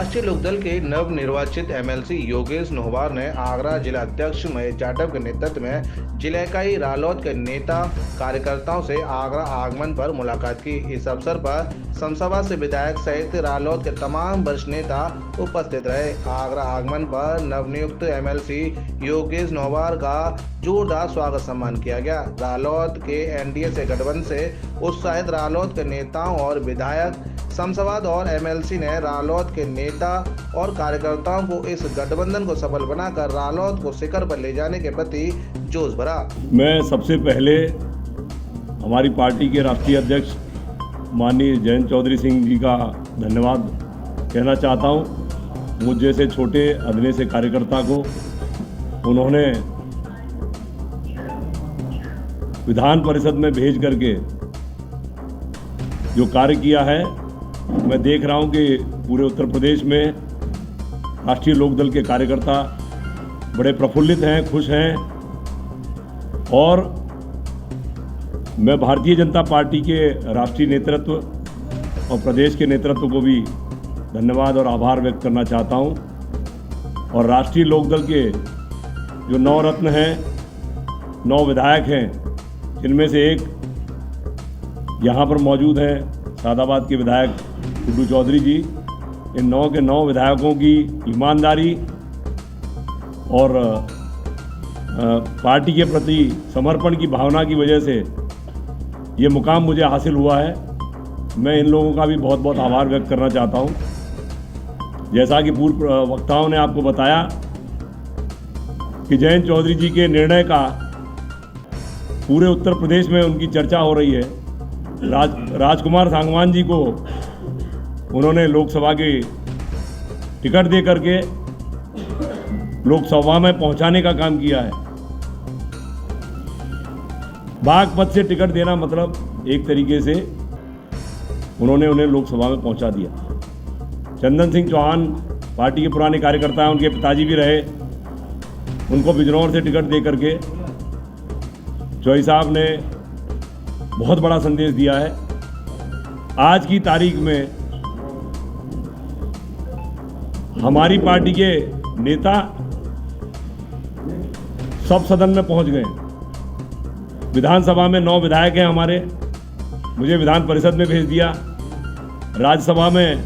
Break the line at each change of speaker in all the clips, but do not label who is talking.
राष्ट्रीय लोकदल के नवनिर्वाचित एमएलसी योगेश नोहवार ने आगरा जिला अध्यक्ष महेश जाटव के नेतृत्व में जिला इकाई रालोद के नेता कार्यकर्ताओं से आगरा आगमन पर मुलाकात की। इस अवसर पर समसभा से विधायक सहित रालोद के तमाम वरिष्ठ नेता उपस्थित रहे। आगरा आगमन पर नवनियुक्त एमएलसी योगेश नोहवार का जोरदार स्वागत सम्मान किया गया। रालोद के एनडीए से गठबंधन से उत्साहित रालोद के नेताओं और विधायक समसवाद और एमएलसी ने रालोद के नेता और कार्यकर्ताओं को इस गठबंधन को सफल बनाकर रालोद को शिखर पर ले जाने के प्रति जोश भरा।
मैं सबसे पहले हमारी पार्टी के राष्ट्रीय अध्यक्ष माननीय जयंत चौधरी सिंह जी का धन्यवाद कहना चाहता हूं। मुझ जैसे छोटे अदने से कार्यकर्ता को उन्होंने विधान परिषद में भेज करके जो कार्य किया है, मैं देख रहा हूं कि पूरे उत्तर प्रदेश में राष्ट्रीय लोकदल के कार्यकर्ता बड़े प्रफुल्लित हैं, खुश हैं। और मैं भारतीय जनता पार्टी के राष्ट्रीय नेतृत्व और प्रदेश के नेतृत्व को भी धन्यवाद और आभार व्यक्त करना चाहता हूं। और राष्ट्रीय लोकदल के जो 9 रत्न हैं, 9 विधायक हैं, जिनमें से एक यहाँ पर मौजूद हैं सादाबाद के विधायक गुड्डू चौधरी जी। इन 9 के 9 विधायकों की ईमानदारी और पार्टी के प्रति समर्पण की भावना की वजह से ये मुकाम मुझे हासिल हुआ है। मैं इन लोगों का भी बहुत बहुत आभार व्यक्त करना चाहता हूँ। जैसा कि पूर्व वक्ताओं ने आपको बताया कि जयंत चौधरी जी के निर्णय का पूरे उत्तर प्रदेश में उनकी चर्चा हो रही है। राजकुमार सांगवान जी को उन्होंने लोकसभा की टिकट दे करके लोकसभा में पहुंचाने का काम किया है। बागपत से टिकट देना मतलब एक तरीके से उन्होंने उन्हें लोकसभा में पहुंचा दिया। चंदन सिंह चौहान पार्टी के पुराने कार्यकर्ता हैं, उनके पिताजी भी रहे, उनको बिजनौर से टिकट दे करके चौधरी साहब ने बहुत बड़ा संदेश दिया है। आज की तारीख में हमारी पार्टी के नेता सब सदन में पहुंच गए। विधानसभा में 9 विधायक हैं हमारे, मुझे विधान परिषद में भेज दिया। राज्यसभा में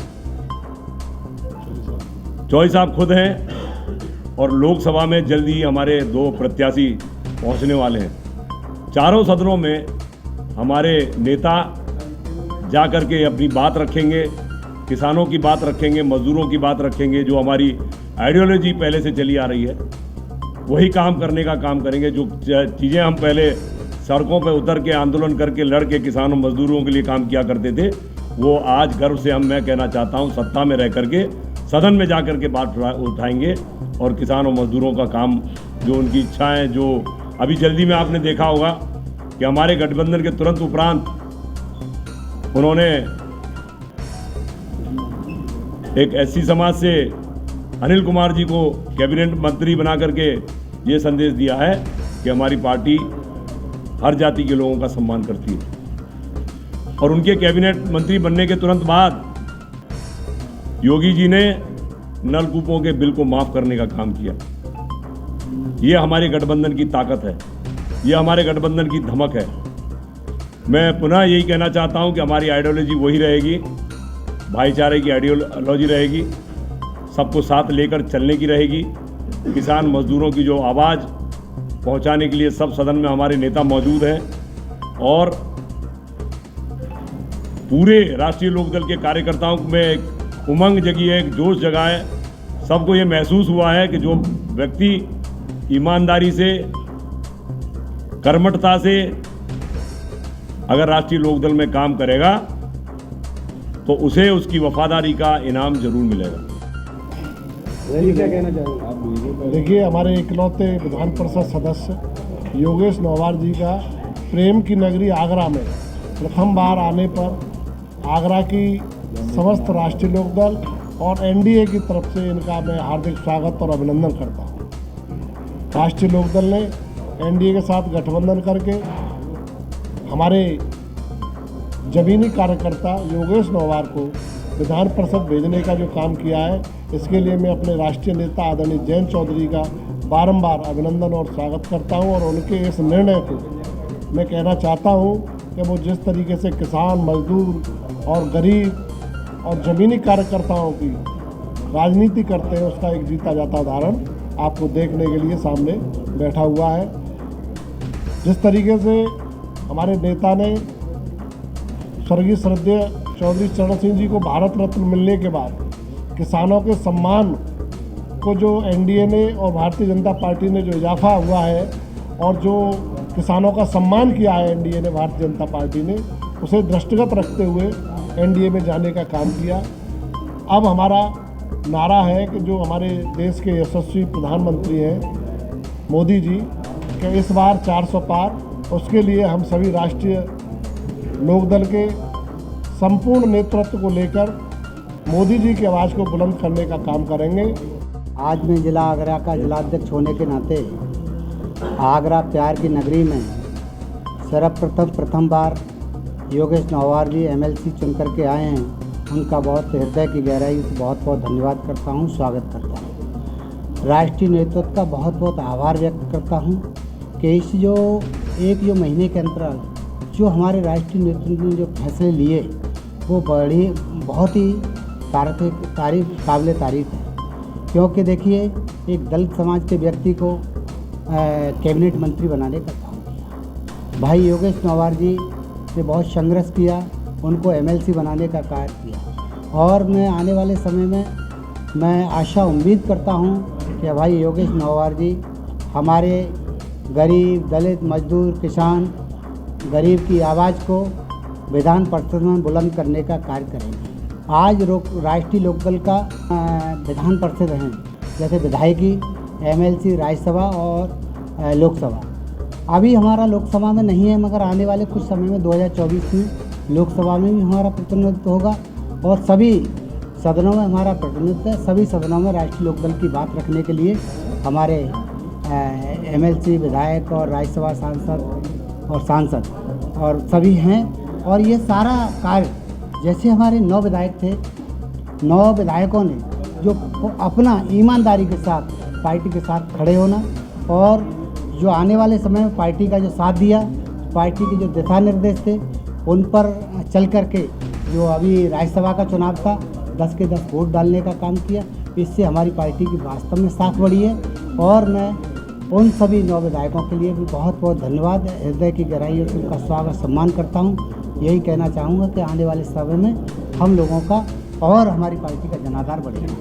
चौधरी साहब खुद हैं और लोकसभा में जल्दी ही हमारे 2 प्रत्याशी पहुंचने वाले हैं। चारों सदनों में हमारे नेता जा कर के अपनी बात रखेंगे, किसानों की बात रखेंगे, मजदूरों की बात रखेंगे। जो हमारी आइडियोलॉजी पहले से चली आ रही है वही काम करने का काम करेंगे। जो चीज़ें हम पहले सड़कों पर उतर के आंदोलन करके लड़ के किसानों मजदूरों के लिए काम किया करते थे, वो आज गर्व से मैं कहना चाहता हूँ सत्ता में रह करके सदन में जा कर के बात उठाएंगे और किसानों मजदूरों का काम, जो उनकी इच्छाएँ, जो अभी जल्दी में आपने देखा होगा कि हमारे गठबंधन के तुरंत उपरांत उन्होंने एक एससी समाज से अनिल कुमार जी को कैबिनेट मंत्री बना करके ये संदेश दिया है कि हमारी पार्टी हर जाति के लोगों का सम्मान करती है। और उनके कैबिनेट मंत्री बनने के तुरंत बाद योगी जी ने नलकूपों के बिल को माफ करने का काम किया। ये हमारे गठबंधन की ताकत है, ये हमारे गठबंधन की धमक है। मैं पुनः यही कहना चाहता हूं कि हमारी आइडियोलॉजी वही रहेगी, भाईचारे की आइडियोलॉजी रहेगी, सबको साथ लेकर चलने की रहेगी। किसान मजदूरों की जो आवाज़ पहुंचाने के लिए सब सदन में हमारे नेता मौजूद हैं। और पूरे राष्ट्रीय लोकदल के कार्यकर्ताओं में एक उमंग जगी है, एक जोश जगा है। सबको ये महसूस हुआ है कि जो व्यक्ति ईमानदारी से, कर्मठता से अगर राष्ट्रीय लोकदल में काम करेगा तो उसे उसकी वफादारी का इनाम जरूर मिलेगा।
क्या कहना चाहेंगे?
देखिए, हमारे इकलौते विधान परिषद सदस्य योगेश नोहवार जी का प्रेम की नगरी आगरा में प्रथम बार आने पर आगरा की समस्त राष्ट्रीय लोकदल और एनडीए की तरफ से इनका मैं हार्दिक स्वागत और अभिनंदन करता हूँ। राष्ट्रीय लोकदल ने एनडीए के साथ गठबंधन करके हमारे जमीनी कार्यकर्ता योगेश नोहवार को विधान परिषद भेजने का जो काम किया है, इसके लिए मैं अपने राष्ट्रीय नेता आदरणीय जयंत चौधरी का बारंबार अभिनंदन और स्वागत करता हूं। और उनके इस निर्णय को मैं कहना चाहता हूं कि वो जिस तरीके से किसान, मजदूर और गरीब और ज़मीनी कार्यकर्ताओं की राजनीति करते हैं, उसका एक जीता जाता उदाहरण आपको देखने के लिए सामने बैठा हुआ है। जिस तरीके से हमारे नेता ने स्वर्गीय श्रद्धेय चौधरी चरण सिंह जी को भारत रत्न मिलने के बाद किसानों के सम्मान को जो एनडीए ने और भारतीय जनता पार्टी ने जो इजाफा हुआ है और जो किसानों का सम्मान किया है एनडीए ने, भारतीय जनता पार्टी ने, उसे दृष्टिगत रखते हुए एनडीए में जाने का काम किया। अब हमारा नारा है कि जो हमारे देश के यशस्वी प्रधानमंत्री हैं मोदी जी के इस बार 400 पार, उसके लिए हम सभी राष्ट्रीय लोकदल के संपूर्ण नेतृत्व को लेकर मोदी जी की आवाज़ को बुलंद करने का काम करेंगे।
आज मैं जिला आगरा का जिलाध्यक्ष होने के नाते आगरा प्यार की नगरी में सर्वप्रथम प्रथम बार योगेश नौवार जी एमएलसी चुन करके आए हैं। उनका बहुत हृदय की गहराई से बहुत बहुत धन्यवाद करता हूं, स्वागत करता हूं। राष्ट्रीय नेतृत्व का बहुत बहुत आभार व्यक्त करता हूं कि इस जो एक महीने के अंतराल जो हमारे राष्ट्रीय नेतृत्व ने जो फैसले लिए वो बहुत ही काबिल तारीफ है। क्योंकि देखिए, एक दलित समाज के व्यक्ति को कैबिनेट मंत्री बनाने का काम किया। भाई योगेश नौवार जी ने बहुत संघर्ष किया, उनको एमएलसी बनाने का कार्य किया। और मैं आने वाले समय में मैं आशा उम्मीद करता हूं कि भाई योगेश नौवार जी हमारे गरीब, दलित, मजदूर, किसान, गरीब की आवाज़ को विधान परिषद में बुलंद करने का कार्य करेंगे। आज राष्ट्रीय लोकदल का विधान परिषद हैं, जैसे विधायकी, एमएलसी, राज्यसभा और लोकसभा। अभी हमारा लोकसभा में नहीं है, मगर आने वाले कुछ समय में 2024 में लोकसभा में भी हमारा प्रतिनिधित्व होगा और सभी सदनों में हमारा प्रतिनिधित्व है। सभी सदनों में राष्ट्रीय लोकदल की बात रखने के लिए हमारे एमएलसी, विधायक और राज्यसभा सांसद और सभी हैं। और ये सारा कार्य, जैसे हमारे 9 विधायक थे, 9 विधायकों ने जो अपना ईमानदारी के साथ पार्टी के साथ खड़े होना और जो आने वाले समय में पार्टी का जो साथ दिया, पार्टी के जो दिशा निर्देश थे उन पर चल कर के जो अभी राज्यसभा का चुनाव था 10 के 10 वोट डालने का काम किया। इससे हमारी पार्टी की वास्तव में साख बढ़ी है। और मैं उन सभी 9 विधायकों के लिए भी बहुत बहुत धन्यवाद, हृदय की गहराई से उनका स्वागत सम्मान करता हूँ। यही कहना चाहूँगा कि आने वाले समय में हम लोगों का और हमारी पार्टी का जनाधार बढ़ेगा।